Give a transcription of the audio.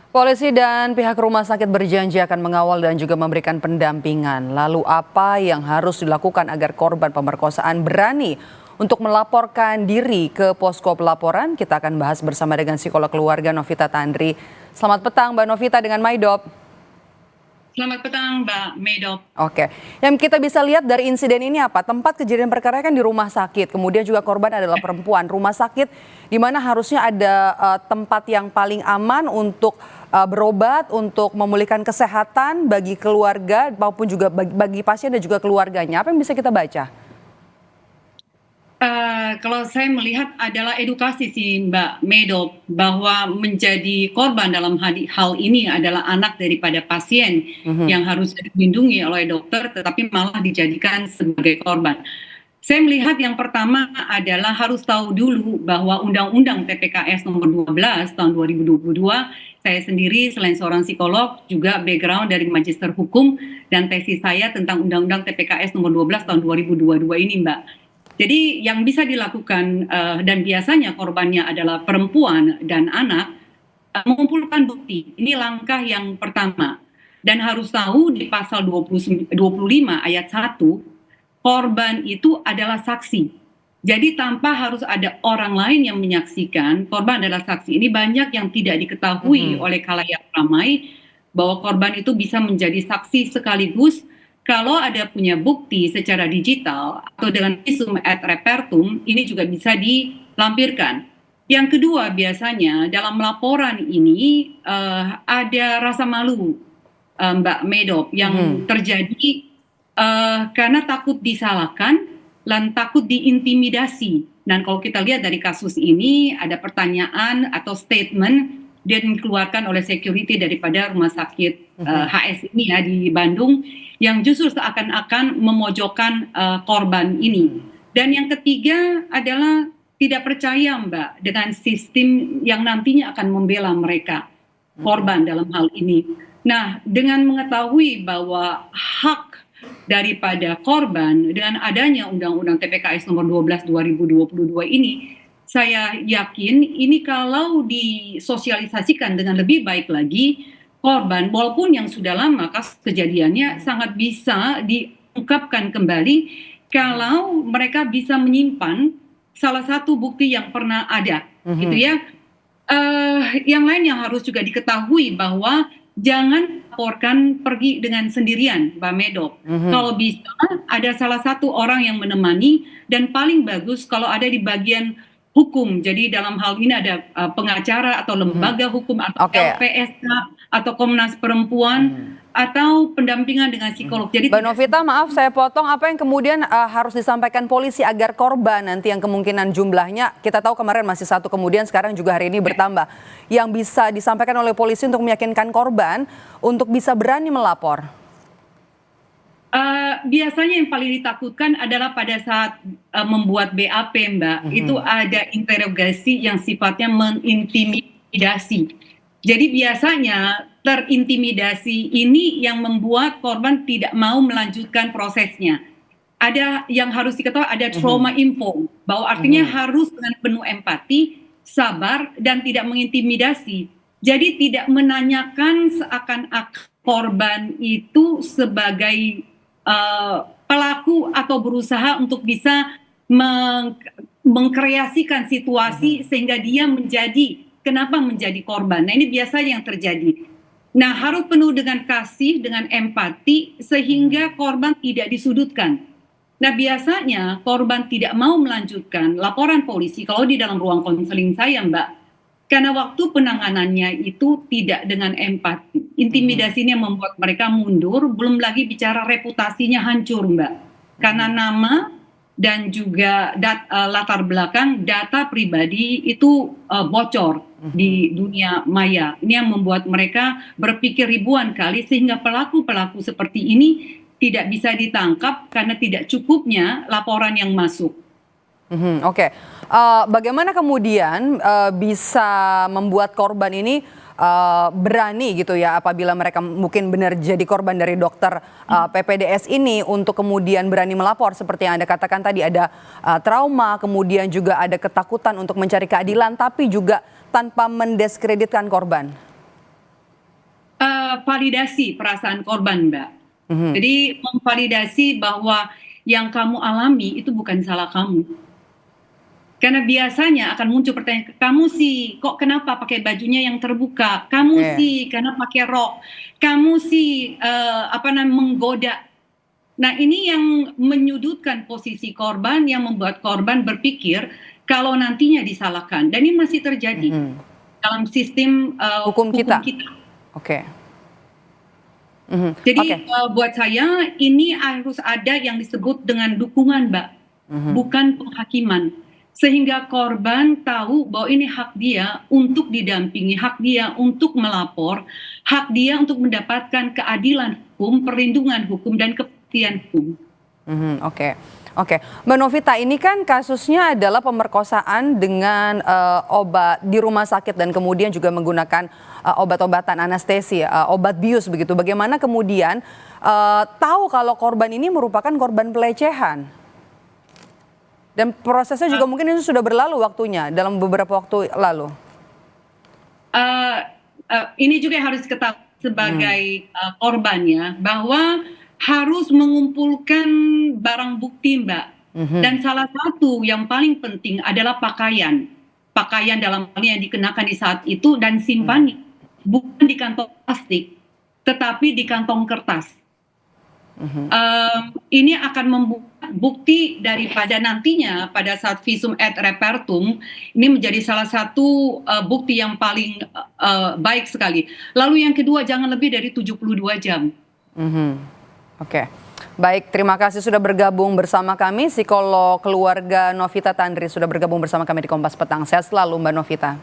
Polisi dan pihak rumah sakit berjanji akan mengawal dan juga memberikan pendampingan. Lalu apa yang harus dilakukan agar korban pemerkosaan berani untuk melaporkan diri ke posko pelaporan? Kita akan bahas bersama dengan psikolog keluarga Novita Tandri. Selamat petang Mbak Novita dengan Maidop. Selamat petang Mbak Maidop. Oke, yang kita bisa lihat dari insiden ini apa? Tempat kejadian perkara kan di rumah sakit, kemudian juga korban adalah perempuan. Rumah sakit di mana harusnya ada tempat yang paling aman untuk berobat, untuk memulihkan kesehatan bagi keluarga maupun juga bagi pasien dan juga keluarganya. Apa yang bisa kita baca? Kalau saya melihat adalah edukasi sih Mbak Maidop, bahwa menjadi korban dalam hal ini adalah anak daripada pasien yang harus dilindungi oleh dokter tetapi malah dijadikan sebagai korban. Saya melihat yang pertama adalah harus tahu dulu bahwa Undang-Undang TPKS nomor 12 tahun 2022, saya sendiri selain seorang psikolog juga background dari Magister Hukum dan tesis saya tentang Undang-Undang TPKS nomor 12 tahun 2022 ini Mbak. Jadi yang bisa dilakukan dan biasanya korbannya adalah perempuan dan anak, mengumpulkan bukti. Ini langkah yang pertama. Dan harus tahu di pasal 25 ayat 1, korban itu adalah saksi. Jadi tanpa harus ada orang lain yang menyaksikan, korban adalah saksi. Ini banyak yang tidak diketahui oleh khalayak ramai bahwa korban itu bisa menjadi saksi sekaligus kalau ada punya bukti secara digital atau dengan visum et repertum, ini juga bisa dilampirkan. Yang kedua biasanya dalam laporan ini ada rasa malu Mbak Maidop yang terjadi karena takut disalahkan dan takut diintimidasi. Dan kalau kita lihat dari kasus ini ada pertanyaan atau statement yang dikeluarkan oleh security daripada rumah sakit HS ini ya di Bandung yang justru seakan-akan memojokkan korban ini. Dan yang ketiga adalah tidak percaya Mbak dengan sistem yang nantinya akan membela mereka, korban dalam hal ini. Nah, dengan mengetahui bahwa hak daripada korban dengan adanya Undang-Undang TPKS nomor 12 2022 ini, saya yakin ini kalau disosialisasikan dengan lebih baik lagi, korban walaupun yang sudah lama kasus kejadiannya sangat bisa diungkapkan kembali kalau mereka bisa menyimpan salah satu bukti yang pernah ada, gitu ya. Yang lain yang harus juga diketahui bahwa jangan laporkan pergi dengan sendirian, Mbak Maidop. Kalau bisa ada salah satu orang yang menemani dan paling bagus kalau ada di bagian hukum. Jadi dalam hal ini ada pengacara atau lembaga hukum atau LPSK atau Komnas Perempuan atau pendampingan dengan psikolog. Jadi Mbak Novita, maaf saya potong, apa yang kemudian harus disampaikan polisi agar korban nanti yang kemungkinan jumlahnya, kita tahu kemarin masih satu, kemudian sekarang juga hari ini bertambah, yang bisa disampaikan oleh polisi untuk meyakinkan korban untuk bisa berani melapor? Biasanya yang paling ditakutkan adalah pada saat membuat BAP Mbak, itu ada interogasi yang sifatnya mengintimidasi. Jadi biasanya terintimidasi ini yang membuat korban tidak mau melanjutkan prosesnya. Ada yang harus diketahui, ada trauma info, bahwa artinya harus dengan penuh empati, sabar, dan tidak mengintimidasi. Jadi tidak menanyakan seakan-akan korban itu sebagai pelaku atau berusaha untuk bisa mengkreasikan situasi sehingga dia kenapa menjadi korban. Nah ini biasanya yang terjadi. Nah harus penuh dengan kasih, dengan empati sehingga korban tidak disudutkan. Nah biasanya korban tidak mau melanjutkan laporan polisi kalau di dalam ruang konseling saya Mbak. Karena waktu penanganannya itu tidak dengan empati. Intimidasinya membuat mereka mundur, belum lagi bicara reputasinya hancur Mbak. Karena nama dan juga latar belakang data pribadi itu bocor di dunia maya. Ini yang membuat mereka berpikir ribuan kali sehingga pelaku-pelaku seperti ini tidak bisa ditangkap karena tidak cukupnya laporan yang masuk. Oke. Bagaimana kemudian bisa membuat korban ini berani gitu ya apabila mereka mungkin benar jadi korban dari dokter PPDS ini untuk kemudian berani melapor seperti yang Anda katakan tadi, ada trauma, kemudian juga ada ketakutan untuk mencari keadilan tapi juga tanpa mendiskreditkan korban? memvalidasi perasaan korban, Mbak. Jadi memvalidasi bahwa yang kamu alami itu bukan salah kamu. Karena biasanya akan muncul pertanyaan, kamu sih kok kenapa pakai bajunya yang terbuka? Kamu sih karena pakai rok. Kamu sih menggoda. Nah, ini yang menyudutkan posisi korban, yang membuat korban berpikir kalau nantinya disalahkan. Dan ini masih terjadi dalam sistem hukum kita. Oke. Jadi buat saya ini harus ada yang disebut dengan dukungan, Mbak, bukan penghakiman. Sehingga korban tahu bahwa ini hak dia untuk didampingi, hak dia untuk melapor, hak dia untuk mendapatkan keadilan hukum, perlindungan hukum, dan kepastian hukum. Oke, Mbak Novita, ini kan kasusnya adalah pemerkosaan dengan obat di rumah sakit dan kemudian juga menggunakan obat-obatan anestesi, obat bius begitu. Bagaimana kemudian tahu kalau korban ini merupakan korban pelecehan? Dan prosesnya juga mungkin itu sudah berlalu waktunya dalam beberapa waktu lalu. Ini juga harus ketahui sebagai korbannya bahwa harus mengumpulkan barang bukti, Mbak. Dan salah satu yang paling penting adalah pakaian. Pakaian dalam hal yang dikenakan di saat itu dan simpan bukan di kantong plastik, tetapi di kantong kertas. Ini akan membuat bukti daripada nantinya pada saat visum et repertum ini menjadi salah satu bukti yang paling baik sekali. Lalu yang kedua, jangan lebih dari 72 jam. Oke. Baik, terima kasih sudah bergabung bersama kami. Psikolog keluarga Novita Tandri sudah bergabung bersama kami di Kompas Petang. Sehat selalu Mbak Novita.